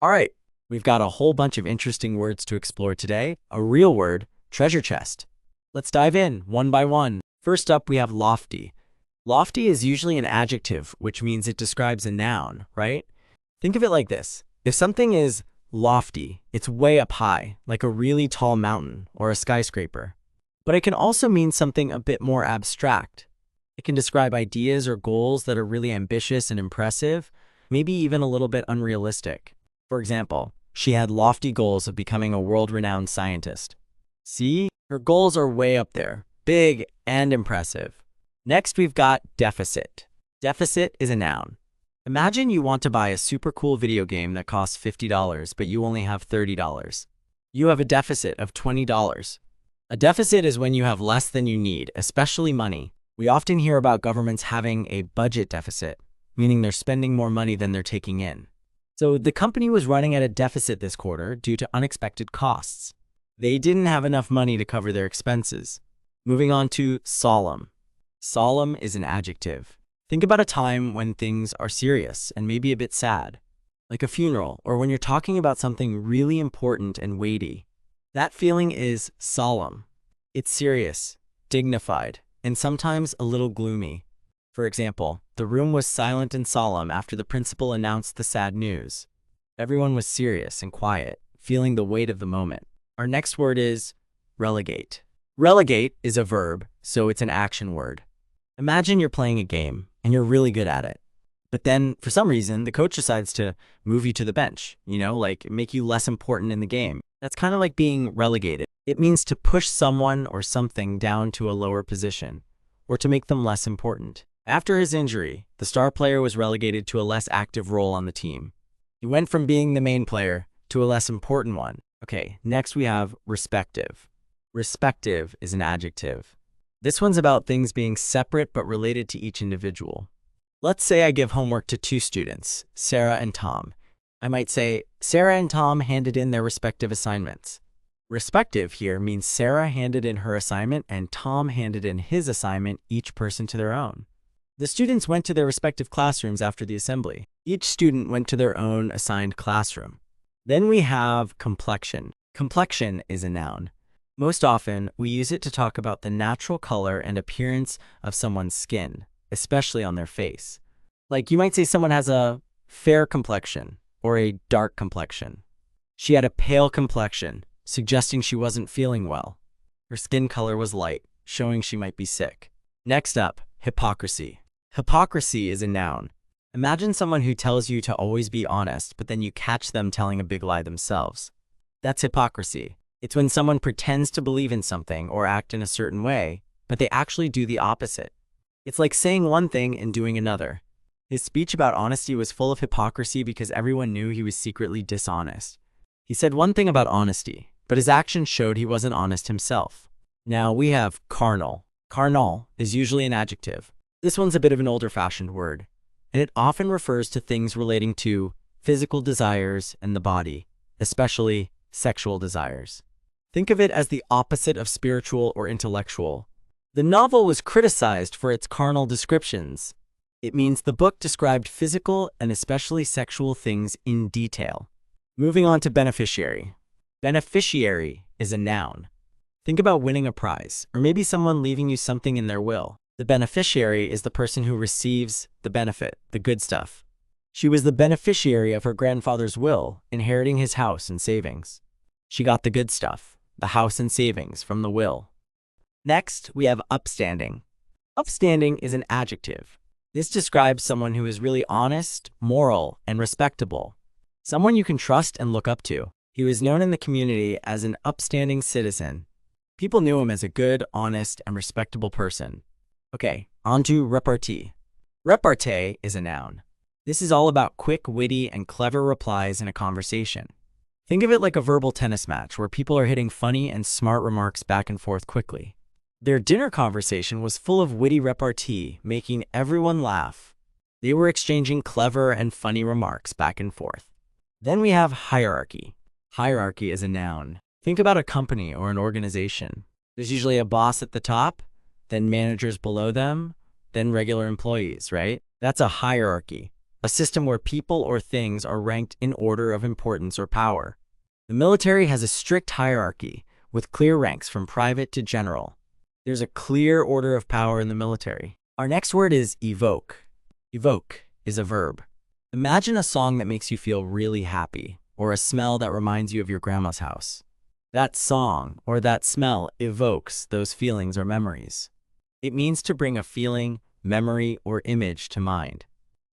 All right, we've got a whole bunch of interesting words to explore today. A real word, treasure chest. Let's dive in one by one. First up, we have lofty. Lofty is usually an adjective, which means it describes a noun, right? Think of it like this. If something is lofty, it's way up high, like a really tall mountain or a skyscraper. But it can also mean something a bit more abstract. It can describe ideas or goals that are really ambitious and impressive, maybe even a little bit unrealistic. For example, she had lofty goals of becoming a world-renowned scientist. See, her goals are way up there, big and impressive. Next, we've got deficit. Deficit is a noun. Imagine you want to buy a super cool video game that costs $50, but you only have $30. You have a deficit of $20. A deficit is when you have less than you need, especially money. We often hear about governments having a budget deficit, meaning they're spending more money than they're taking in. So the company was running at a deficit this quarter due to unexpected costs. They didn't have enough money to cover their expenses. Moving on to solemn. Solemn is an adjective. Think about a time when things are serious and maybe a bit sad, like a funeral or when you're talking about something really important and weighty. That feeling is solemn. It's serious, dignified, and sometimes a little gloomy. For example, the room was silent and solemn after the principal announced the sad news. Everyone was serious and quiet, feeling the weight of the moment. Our next word is relegate. Relegate is a verb, so it's an action word. Imagine you're playing a game and you're really good at it. But then, for some reason, the coach decides to move you to the bench, like make you less important in the game. That's kind of like being relegated. It means to push someone or something down to a lower position, or to make them less important. After his injury, the star player was relegated to a less active role on the team. He went from being the main player to a less important one. Okay, next we have respective. Respective is an adjective. This one's about things being separate but related to each individual. Let's say I give homework to two students, Sarah and Tom. I might say, Sarah and Tom handed in their respective assignments. Respective here means Sarah handed in her assignment and Tom handed in his assignment, each person to their own. The students went to their respective classrooms after the assembly. Each student went to their own assigned classroom. Then we have complexion. Complexion is a noun. Most often, we use it to talk about the natural color and appearance of someone's skin, especially on their face. Like you might say someone has a fair complexion or a dark complexion. She had a pale complexion, suggesting she wasn't feeling well. Her skin color was light, showing she might be sick. Next up, hypocrisy. Hypocrisy is a noun. Imagine someone who tells you to always be honest, but then you catch them telling a big lie themselves. That's hypocrisy. It's when someone pretends to believe in something or act in a certain way, but they actually do the opposite. It's like saying one thing and doing another. His speech about honesty was full of hypocrisy because everyone knew he was secretly dishonest. He said one thing about honesty, but his actions showed he wasn't honest himself. Now we have carnal. Carnal is usually an adjective. This one's a bit of an older-fashioned word, and it often refers to things relating to physical desires and the body, especially sexual desires. Think of it as the opposite of spiritual or intellectual. The novel was criticized for its carnal descriptions. It means the book described physical and especially sexual things in detail. Moving on to beneficiary. Beneficiary is a noun. Think about winning a prize, or maybe someone leaving you something in their will. The beneficiary is the person who receives the benefit, the good stuff. She was the beneficiary of her grandfather's will, inheriting his house and savings. She got the good stuff, the house and savings from the will. Next, we have upstanding. Upstanding is an adjective. This describes someone who is really honest, moral, and respectable. Someone you can trust and look up to. He was known in the community as an upstanding citizen. People knew him as a good, honest, and respectable person. Okay, on to repartee. Repartee is a noun. This is all about quick, witty, and clever replies in a conversation. Think of it like a verbal tennis match where people are hitting funny and smart remarks back and forth quickly. Their dinner conversation was full of witty repartee, making everyone laugh. They were exchanging clever and funny remarks back and forth. Then we have hierarchy. Hierarchy is a noun. Think about a company or an organization. There's usually a boss at the top, then managers below them, then regular employees, right? That's a hierarchy. a system where people or things are ranked in order of importance or power. The military has a strict hierarchy with clear ranks from private to general. There's a clear order of power in the military. Our next word is evoke. Evoke is a verb. Imagine a song that makes you feel really happy, or a smell that reminds you of your grandma's house. That song or that smell evokes those feelings or memories. It means to bring a feeling, memory, or image to mind.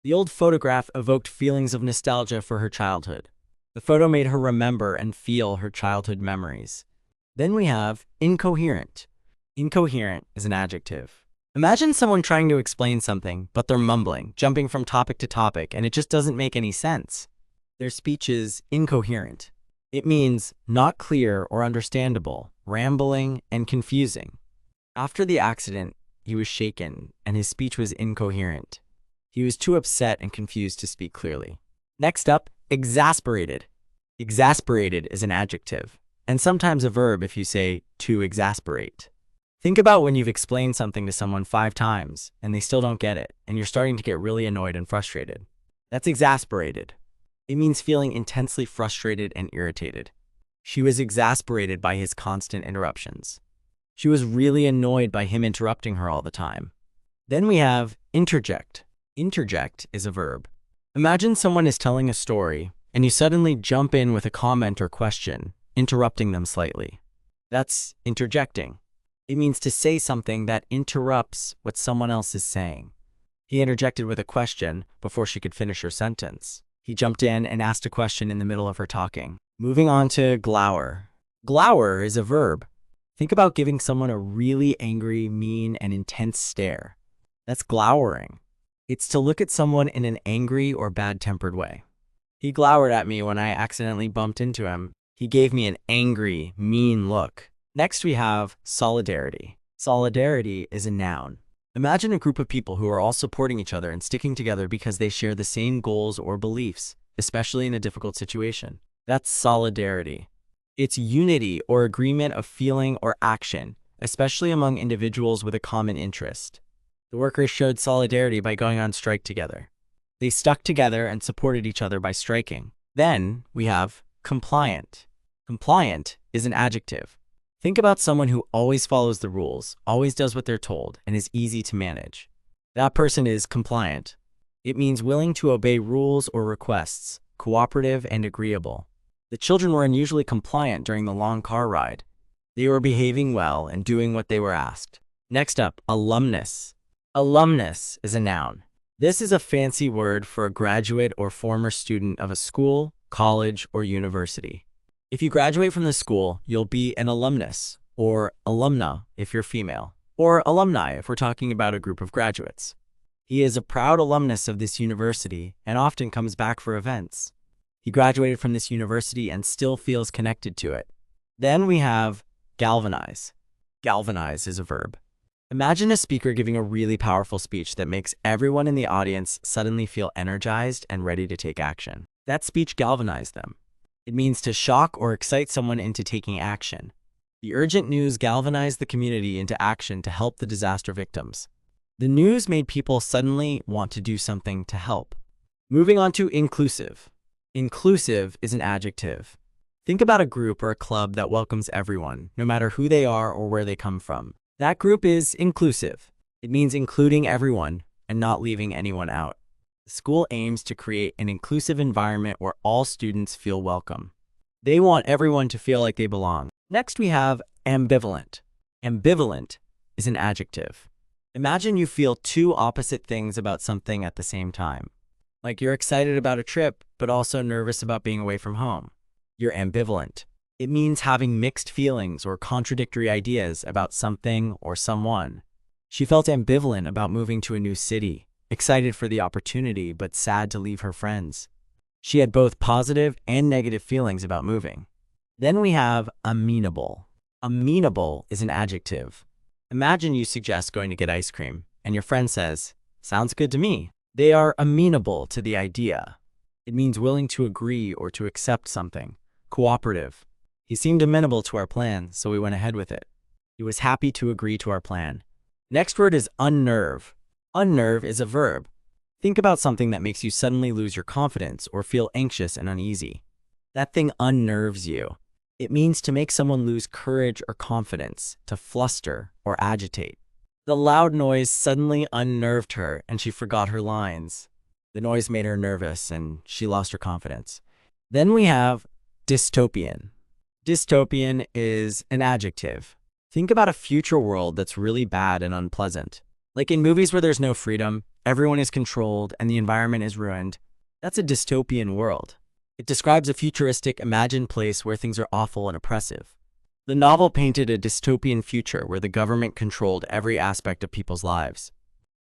The old photograph evoked feelings of nostalgia for her childhood. The photo made her remember and feel her childhood memories. Then we have incoherent. Incoherent is an adjective. Imagine someone trying to explain something, but they're mumbling, jumping from topic to topic, and it just doesn't make any sense. Their speech is incoherent. It means not clear or understandable, rambling, and confusing. After the accident, he was shaken, and his speech was incoherent. He was too upset and confused to speak clearly. Next up, exasperated. Exasperated is an adjective, and sometimes a verb if you say to exasperate. Think about when you've explained something to someone 5 times, and they still don't get it, and you're starting to get really annoyed and frustrated. That's exasperated. It means feeling intensely frustrated and irritated. She was exasperated by his constant interruptions. She was really annoyed by him interrupting her all the time. Then we have interject. Interject is a verb. Imagine someone is telling a story, and you suddenly jump in with a comment or question, interrupting them slightly. That's interjecting. It means to say something that interrupts what someone else is saying. He interjected with a question before she could finish her sentence. He jumped in and asked a question in the middle of her talking. Moving on to glower. Glower is a verb. Think about giving someone a really angry, mean, and intense stare. That's glowering. It's to look at someone in an angry or bad-tempered way. He glowered at me when I accidentally bumped into him. He gave me an angry, mean look. Next we have solidarity. Solidarity is a noun. Imagine a group of people who are all supporting each other and sticking together because they share the same goals or beliefs, especially in a difficult situation. That's solidarity. It's unity or agreement of feeling or action, especially among individuals with a common interest. The workers showed solidarity by going on strike together. They stuck together and supported each other by striking. Then we have compliant. Compliant is an adjective. Think about someone who always follows the rules, always does what they're told, and is easy to manage. That person is compliant. It means willing to obey rules or requests, cooperative and agreeable. The children were unusually compliant during the long car ride. They were behaving well and doing what they were asked. Next up, alumnus. Alumnus is a noun. This is a fancy word for a graduate or former student of a school, college, or university. If you graduate from the school, you'll be an alumnus, or alumna if you're female, or alumni if we're talking about a group of graduates. He is a proud alumnus of this university and often comes back for events. He graduated from this university and still feels connected to it. Then we have galvanize. Galvanize is a verb. Imagine a speaker giving a really powerful speech that makes everyone in the audience suddenly feel energized and ready to take action. That speech galvanized them. It means to shock or excite someone into taking action. The urgent news galvanized the community into action to help the disaster victims. The news made people suddenly want to do something to help. Moving on to inclusive. Inclusive is an adjective. Think about a group or a club that welcomes everyone, no matter who they are or where they come from. That group is inclusive. It means including everyone and not leaving anyone out. The school aims to create an inclusive environment where all students feel welcome. They want everyone to feel like they belong. Next, we have ambivalent. Ambivalent is an adjective. Imagine you feel 2 opposite things about something at the same time. Like you're excited about a trip, but also nervous about being away from home. You're ambivalent. It means having mixed feelings or contradictory ideas about something or someone. She felt ambivalent about moving to a new city, excited for the opportunity, but sad to leave her friends. She had both positive and negative feelings about moving. Then we have amenable. Amenable is an adjective. Imagine you suggest going to get ice cream, and your friend says, "Sounds good to me." They are amenable to the idea. It means willing to agree or to accept something. Cooperative. He seemed amenable to our plan, so we went ahead with it. He was happy to agree to our plan. Next word is unnerve. Unnerve is a verb. Think about something that makes you suddenly lose your confidence or feel anxious and uneasy. That thing unnerves you. It means to make someone lose courage or confidence, to fluster or agitate. The loud noise suddenly unnerved her and she forgot her lines. The noise made her nervous and she lost her confidence. Then we have dystopian. Dystopian is an adjective. Think about a future world that's really bad and unpleasant. Like in movies where there's no freedom, everyone is controlled, and the environment is ruined. That's a dystopian world. It describes a futuristic, imagined place where things are awful and oppressive. The novel painted a dystopian future where the government controlled every aspect of people's lives.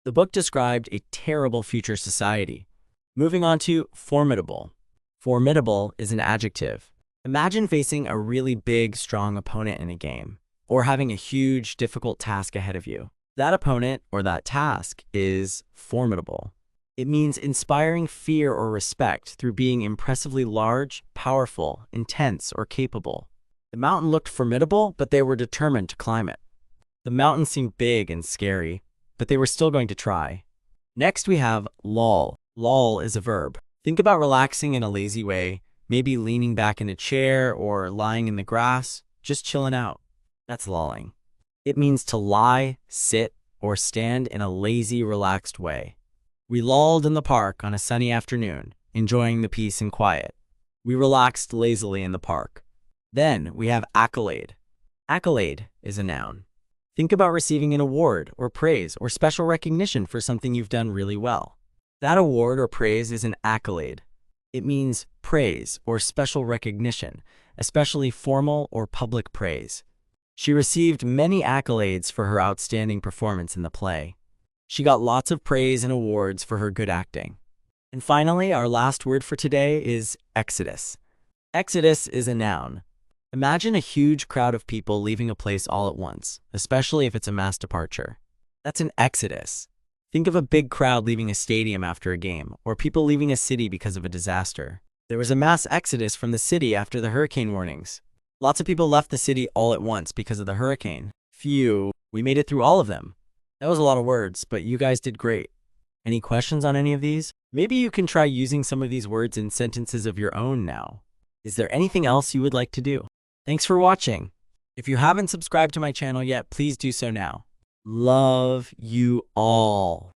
The book described a terrible future society. Moving on to formidable. Formidable is an adjective. Imagine facing a really big, strong opponent in a game, or having a huge, difficult task ahead of you. That opponent or that task is formidable. It means inspiring fear or respect through being impressively large, powerful, intense, or capable. The mountain looked formidable, but they were determined to climb it. The mountain seemed big and scary, but they were still going to try. Next we have loll. Loll is a verb. Think about relaxing in a lazy way, maybe leaning back in a chair or lying in the grass, just chilling out. That's lolling. It means to lie, sit, or stand in a lazy, relaxed way. We lolled in the park on a sunny afternoon, enjoying the peace and quiet. We relaxed lazily in the park. Then we have accolade. Accolade is a noun. Think about receiving an award or praise or special recognition for something you've done really well. That award or praise is an accolade. It means praise or special recognition, especially formal or public praise. She received many accolades for her outstanding performance in the play. She got lots of praise and awards for her good acting. And finally, our last word for today is exodus. Exodus is a noun. Imagine a huge crowd of people leaving a place all at once, especially if it's a mass departure. That's an exodus. Think of a big crowd leaving a stadium after a game, or people leaving a city because of a disaster. There was a mass exodus from the city after the hurricane warnings. Lots of people left the city all at once because of the hurricane. Phew, we made it through all of them. That was a lot of words, but you guys did great. Any questions on any of these? Maybe you can try using some of these words in sentences of your own now. Is there anything else you would like to do? Thanks for watching. If you haven't subscribed to my channel yet, please do so now. Love you all.